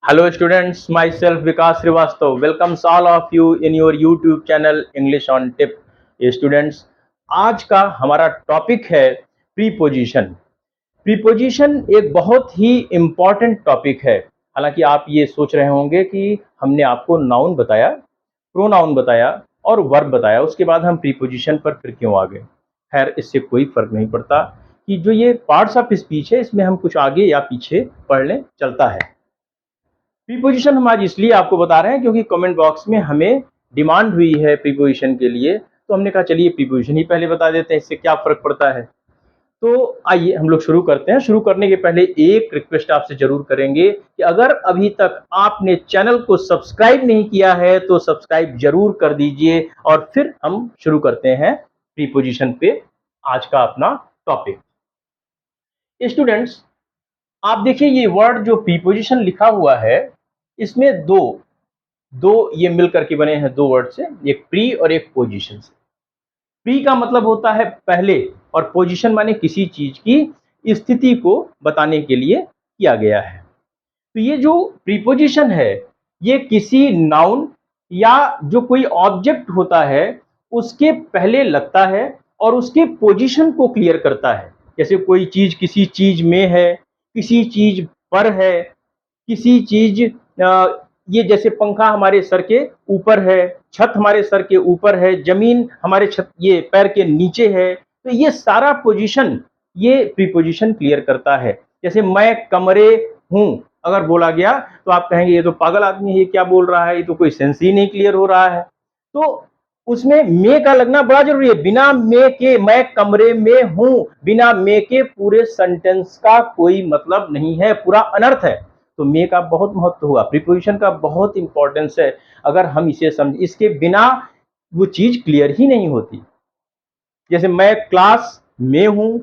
Hello students, myself Vikas Srivastava welcomes all of you in your YouTube channel English on Tip. Students, आज का हमारा topic है preposition. Preposition एक बहुत ही important topic है। हालांकि आप ये सोच रहे होंगे कि हमने आपको नाउन बताया, प्रोनाउन बताया और वर्ब बताया, उसके बाद हम प्रीपोजिशन पर फिर क्यों आ गए। खैर, इससे कोई फर्क नहीं पड़ता कि जो ये पार्ट्स ऑफ स्पीच है इसमें हम कुछ आगे या पीछे पढ़ लें, चलता है। प्रीपोजिशन हम आज इसलिए आपको बता रहे हैं क्योंकि कमेंट बॉक्स में हमें डिमांड हुई है प्रीपोजिशन के लिए, तो हमने कहा चलिए प्रीपोजिशन ही पहले बता देते हैं, इससे क्या फर्क पड़ता है। तो आइए हम लोग शुरू करते हैं। शुरू करने के पहले एक रिक्वेस्ट आपसे जरूर करेंगे कि अगर अभी तक आपने चैनल को सब्सक्राइब नहीं किया है तो सब्सक्राइब जरूर कर दीजिए और फिर हम शुरू करते हैं प्रीपोजिशन पे आज का अपना टॉपिक। स्टूडेंट्स, आप देखिए ये वर्ड जो प्रीपोजिशन लिखा हुआ है इसमें दो दो ये मिल करके बने हैं, दो वर्ड से, एक प्री और एक पोजीशन से। प्री का मतलब होता है पहले और पोजीशन माने किसी चीज की स्थिति को बताने के लिए किया गया है। तो ये जो प्रीपोजिशन है ये किसी नाउन या जो कोई ऑब्जेक्ट होता है उसके पहले लगता है और उसके पोजीशन को क्लियर करता है। जैसे कोई चीज किसी चीज में है, किसी चीज पर है, किसी चीज ये जैसे पंखा हमारे सर के ऊपर है, छत हमारे सर के ऊपर है, जमीन हमारे छत ये पैर के नीचे है। तो ये सारा पोजीशन ये प्रीपोजिशन क्लियर करता है। जैसे मैं कमरे हूं अगर बोला गया तो आप कहेंगे ये तो पागल आदमी है, ये क्या बोल रहा है, ये तो कोई सेंस ही नहीं क्लियर हो रहा है। तो उसमें मे का लगना बड़ा जरूरी है। बिना मे के मैं कमरे में हूं, बिना मे के पूरे सेंटेंस का कोई मतलब नहीं है, पूरा अनर्थ है। तो मे का बहुत महत्व हुआ, प्रीपोजिशन का बहुत इंपॉर्टेंस है। अगर हम इसे समझ, इसके बिना वो चीज क्लियर ही नहीं होती। जैसे मैं क्लास में हूं,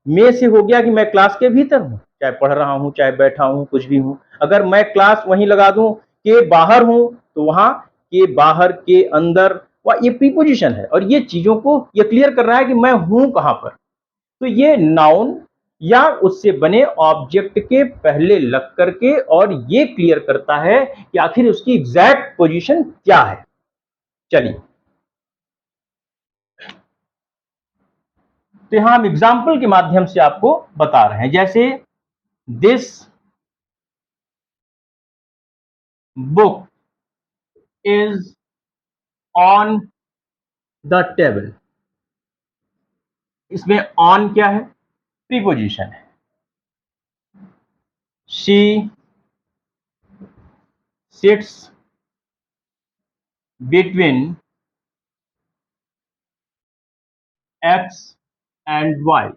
में से हो गया कि मैं क्लास के भीतर हूं, चाहे पढ़ रहा हूं चाहे बैठा हूं कुछ भी हूं। अगर मैं क्लास वहीं लगा दूं के बाहर हूं तो वहां के बाहर के अंदर, वह ये प्रीपोजिशन है और ये चीजों को ये क्लियर कर रहा है कि मैं हूं कहां पर। तो ये नाउन या उससे बने ऑब्जेक्ट के पहले लग करके और ये क्लियर करता है कि आखिर उसकी एग्जैक्ट पोजीशन क्या है। चलिए, तो यहां हम एग्जाम्पल के माध्यम से आपको बता रहे हैं। जैसे this book is on the table. इसमें ऑन क्या है? प्रीपोजिशन है। She sits between X and Y.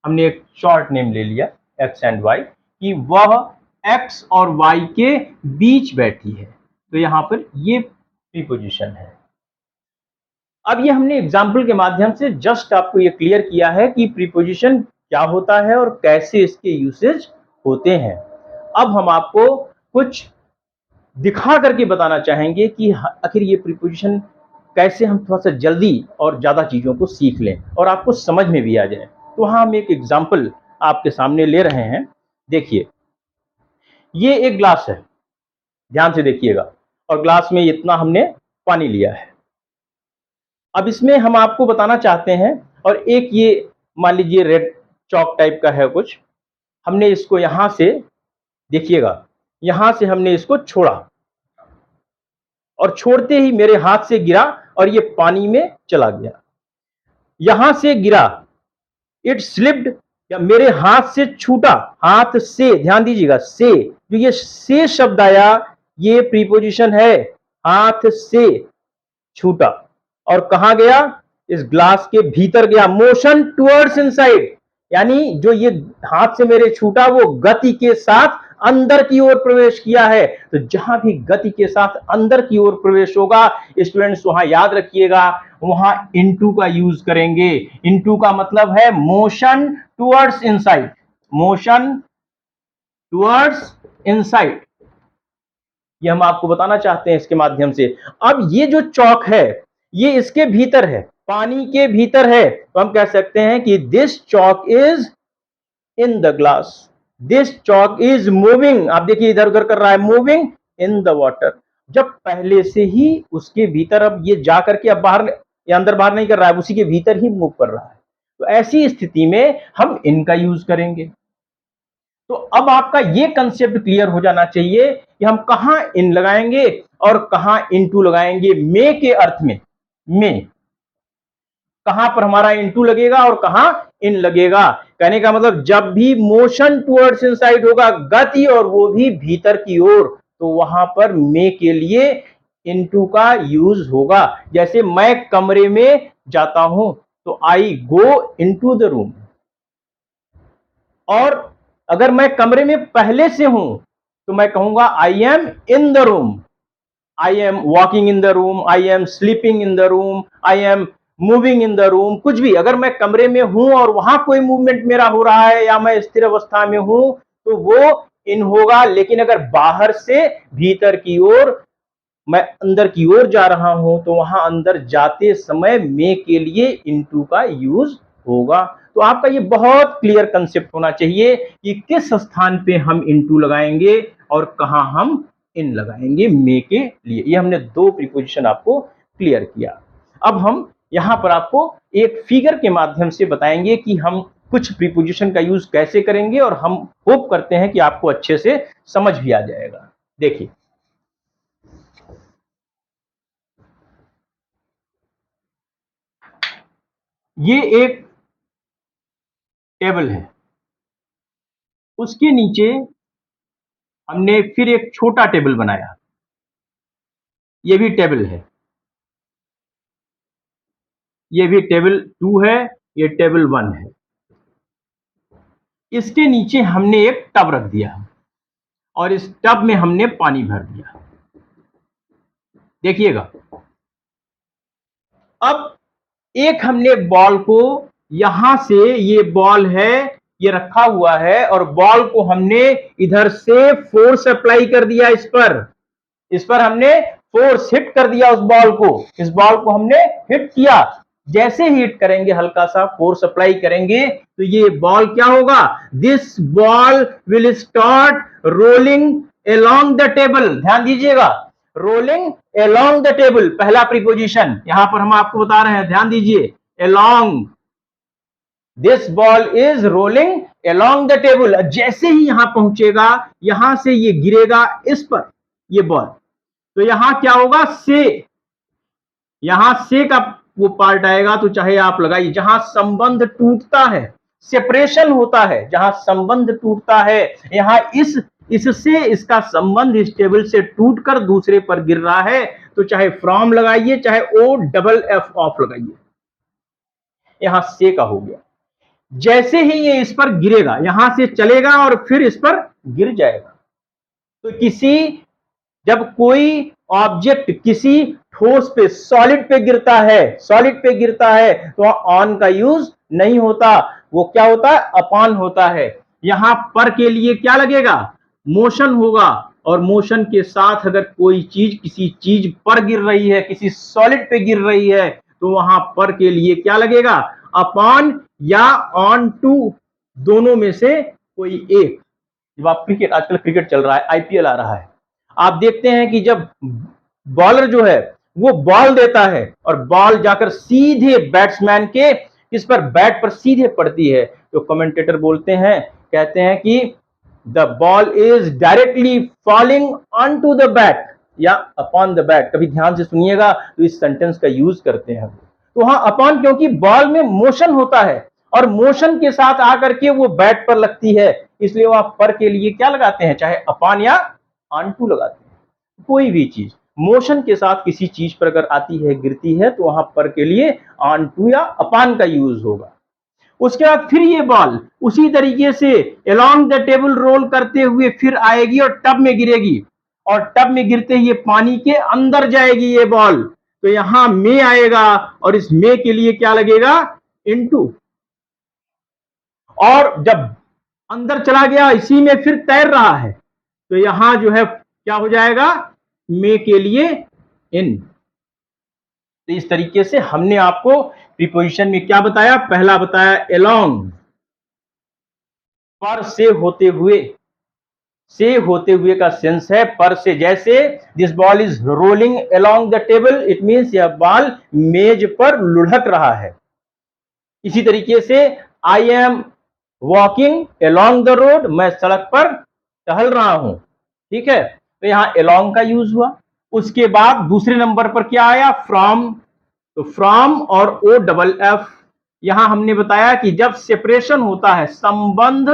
हमने एक शॉर्ट नेम ले लिया एक्स एंड वाई, कि वह एक्स और वाई के बीच बैठी है। तो यहां पर ये प्रीपोजिशन है। अब ये हमने एग्जाम्पल के माध्यम से जस्ट आपको ये क्लियर किया है कि प्रीपोजिशन क्या होता है और कैसे इसके यूसेज होते हैं। अब हम आपको कुछ दिखा करके बताना चाहेंगे कि आखिर ये प्रीपोजिशन कैसे हम थोड़ा सा जल्दी और ज्यादा चीजों को सीख लें और आपको समझ में भी आ जाए। तो वहां हम एक एग्जाम्पल आपके सामने ले रहे हैं। देखिए, ये एक ग्लास है, ध्यान से देखिएगा, और ग्लास में इतना हमने पानी लिया है। अब इसमें हम आपको बताना चाहते हैं, और एक ये मान लीजिए रेड चौक टाइप का है कुछ, हमने इसको यहां से, देखिएगा, यहां से हमने इसको छोड़ा और छोड़ते ही मेरे हाथ से गिरा और ये पानी में चला गया। यहां से गिरा, इट स्लिप्ड, या मेरे हाथ से छूटा, हाथ से, ध्यान दीजिएगा, से, जो ये से शब्द आया ये प्रीपोजिशन है। हाथ से छूटा और कहां गया? इस ग्लास के भीतर गया। मोशन टुवर्ड्स इनसाइड, यानी जो ये हाथ से मेरे छूटा वो गति के साथ अंदर की ओर प्रवेश किया है। तो जहां भी गति के साथ अंदर की ओर प्रवेश होगा स्टूडेंट्स, वहां याद रखिएगा, वहां इनटू का यूज करेंगे। इनटू का मतलब है motion towards inside, motion towards inside. ये हम आपको बताना चाहते हैं इसके माध्यम से। अब ये जो चौक है ये इसके भीतर है, पानी के भीतर है, तो हम कह सकते हैं कि this Chowk is in the glass. This chalk is moving, आप देखिए इधर उधर कर रहा है, मूविंग इन द वाटर। जब पहले से ही उसके भीतर, अब ये जा करके अब बाहर या अंदर बाहर नहीं कर रहा है, उसी के भीतर ही मूव कर रहा है, तो ऐसी स्थिति में हम इनका यूज करेंगे। तो अब आपका ये कंसेप्ट क्लियर हो जाना चाहिए कि हम कहां इन लगाएंगे और कहां इनटू लगाएंगे। मे के अर्थ में, मे कहां पर हमारा इनटू लगेगा और कहां इन लगेगा। कहने का मतलब जब भी मोशन टुवर्ड्स इनसाइड होगा, गति, और वो भी भीतर की ओर, तो वहां पर मे के लिए इनटू का यूज होगा। जैसे मैं कमरे में जाता हूं तो आई गो इनटू द रूम, और अगर मैं कमरे में पहले से हूं तो मैं कहूंगा I am in the room, I am walking in the room, I am sleeping in the room, I am moving in the room. कुछ भी, अगर मैं कमरे में हूं और वहां कोई मूवमेंट मेरा हो रहा है या मैं स्थिर अवस्था में हूं तो वो इन होगा। लेकिन अगर बाहर से भीतर की ओर, मैं अंदर की ओर जा रहा हूं तो वहां अंदर जाते समय मे के लिए इनटू का यूज होगा। तो आपका ये बहुत क्लियर कंसेप्ट होना चाहिए कि किस स्थान पे हम इनटू लगाएंगे और कहां हम इन लगाएंगे मे के लिए। ये हमने दो प्रीपोजिशन आपको क्लियर किया। अब हम यहां पर आपको एक फिगर के माध्यम से बताएंगे कि हम कुछ प्रीपोजिशन का यूज कैसे करेंगे, और हम होप करते हैं कि आपको अच्छे से समझ भी आ जाएगा। देखिए, ये एक टेबल है, उसके नीचे हमने फिर एक छोटा टेबल बनाया, ये भी टेबल है, ये भी टेबल 2 है, ये टेबल 1 है। इसके नीचे हमने एक टब रख दिया और इस टब में हमने पानी भर दिया। देखिएगा, अब एक हमने बॉल को, यहां से ये बॉल है, ये रखा हुआ है, और बॉल को हमने इधर से फोर्स अप्लाई कर दिया इस पर हमने फोर्स हिट कर दिया उस बॉल को, इस बॉल को हमने हिट किया। जैसे ही हिट करेंगे, हल्का सा फोर्स अप्लाई करेंगे, तो ये बॉल क्या होगा, this ball will start rolling along the table. ध्यान दीजिएगा, रोलिंग अलोंग द टेबल, पहला प्रीपोजिशन यहां पर हम आपको बता रहे हैं, ध्यान दीजिए, along, this ball is rolling along the table. जैसे ही यहां पहुंचेगा, यहां से ये गिरेगा इस पर, ये बॉल, तो यहां क्या होगा, से, यहां से का वो पार्ट आएगा, तो चाहे आप लगाइए, जहां संबंध टूटता है, सेपरेशन होता है, जहां संबंध टूटता है, यहां इससे इसका संबंध इस टेबल से टूटकर दूसरे पर गिर रहा है, तो चाहे फ्रॉम लगाइए, चाहे ओ डबल एफ ऑफ लगाइए, यहां से का हो गया। जैसे ही ये इस पर गिरेगा, यहां से चलेगा और फिर इस पर गिर जाएगा। तो जब कोई ऑब्जेक्ट किसी ठोस पे, सॉलिड पे गिरता है, सॉलिड पे गिरता है, तो ऑन का यूज नहीं होता, वो क्या होता है, अपॉन होता है। यहां पर के लिए क्या लगेगा, मोशन होगा, और मोशन के साथ अगर कोई चीज किसी चीज पर गिर रही है, किसी सॉलिड पे गिर रही है, तो वहां पर के लिए क्या लगेगा, अपॉन या ऑन टू, दोनों में से कोई एक। जब आप क्रिकेट, आजकल क्रिकेट चल रहा है, आईपीएल आ रहा है, आप देखते हैं कि जब बॉलर जो है वो बॉल देता है और बॉल जाकर सीधे बैट्समैन के इस पर, बैट पर सीधे पड़ती है, तो कमेंटेटर बोलते हैं, कहते हैं कि the ball is directly falling on to the bat या अपॉन द बैट। कभी ध्यान से सुनिएगा, तो इस सेंटेंस का यूज करते हैं। तो हाँ, अपॉन, क्योंकि बॉल में मोशन होता है और मोशन के साथ आकर के वो बैट पर लगती है, इसलिए वहां पर के लिए क्या लगाते हैं, चाहे अपॉन या ऑन टू लगाते हैं। कोई भी चीज मोशन के साथ किसी चीज पर अगर आती है, गिरती है, तो वहां पर के लिए ऑन टू या अपॉन का यूज होगा। उसके बाद फिर ये बॉल उसी तरीके से अलोंग द टेबल रोल करते हुए फिर आएगी और टब में गिरेगी, और टब में गिरते ही ये पानी के अंदर जाएगी ये बॉल, तो यहां मे आएगा, और इस मे के लिए क्या लगेगा, इनटू। और जब अंदर चला गया, इसी में फिर तैर रहा है, तो यहां जो है क्या हो जाएगा, मे के लिए इन। तो इस तरीके से हमने आपको प्रीपोजिशन में क्या बताया, पहला बताया अलोंग, पर से होते हुए का सेंस है पर से। जैसे this ball is rolling along the table, it means यह बॉल मेज पर लुढ़क रहा है। इसी तरीके से I am walking along the road, मैं सड़क पर टहल रहा हूं। ठीक है, तो यहां अलोंग का यूज हुआ। उसके बाद दूसरे नंबर पर क्या आया, फ्रॉम। तो फ्रॉम और ओ डबल एफ, यहां हमने बताया कि जब सेपरेशन होता है, संबंध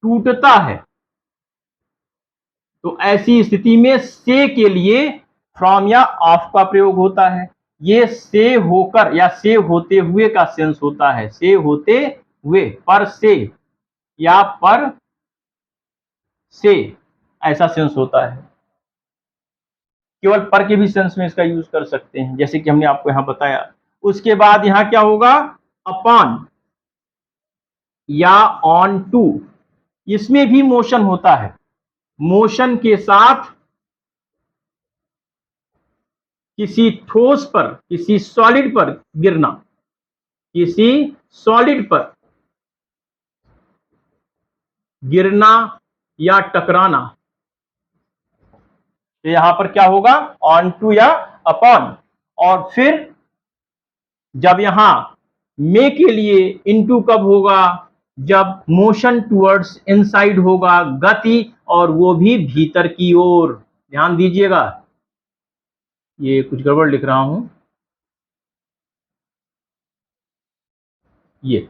टूटता है, तो ऐसी स्थिति में से के लिए फ्रॉम या ऑफ का प्रयोग होता है। ये से होकर या से होते हुए का सेंस होता है, से होते हुए, पर से या पर से, ऐसा सेंस होता है। केवल पर के भी सेंस में इसका यूज कर सकते हैं, जैसे कि हमने आपको यहां बताया। उसके बाद यहां क्या होगा, अपॉन या ऑन टू, इसमें भी मोशन होता है। मोशन के साथ किसी ठोस पर, किसी सॉलिड पर गिरना, किसी सॉलिड पर गिरना या टकराना, तो यहां पर क्या होगा, ऑन टू या अपॉन। और फिर जब यहां मे के लिए इनटू कब होगा, जब मोशन टुवर्ड्स इनसाइड होगा, गति, और वो भी भीतर की ओर। ध्यान दीजिएगा, ये कुछ गड़बड़ लिख रहा हूं, ये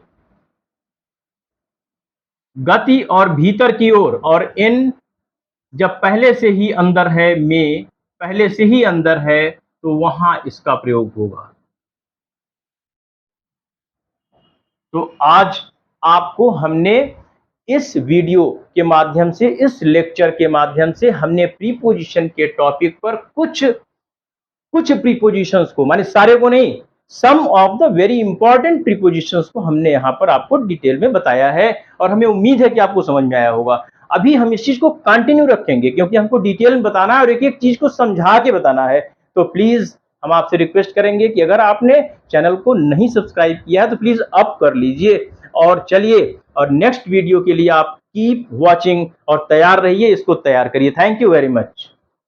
गति और भीतर की ओर, और इन जब पहले से ही अंदर है, में पहले से ही अंदर है, तो वहां इसका प्रयोग होगा। तो आज आपको हमने इस वीडियो के माध्यम से, इस लेक्चर के माध्यम से हमने प्रीपोजिशन के टॉपिक पर कुछ कुछ प्रीपोजिशंस को, माने सारे को नहीं, some of the very important prepositions को हमने यहां पर आपको डिटेल में बताया है, और हमें उम्मीद है कि आपको समझ में आया होगा। अभी हम इस चीज को कंटिन्यू रखेंगे, क्योंकि हमको डिटेल में बताना है और एक एक चीज को समझा के बताना है। तो प्लीज हम आपसे रिक्वेस्ट करेंगे कि अगर आपने चैनल को नहीं सब्सक्राइब किया है तो प्लीज अब कर लीजिए। और चलिए, और नेक्स्ट वीडियो के लिए आप कीप वॉचिंग और तैयार रहिए, इसको तैयार करिए। Thank you very much.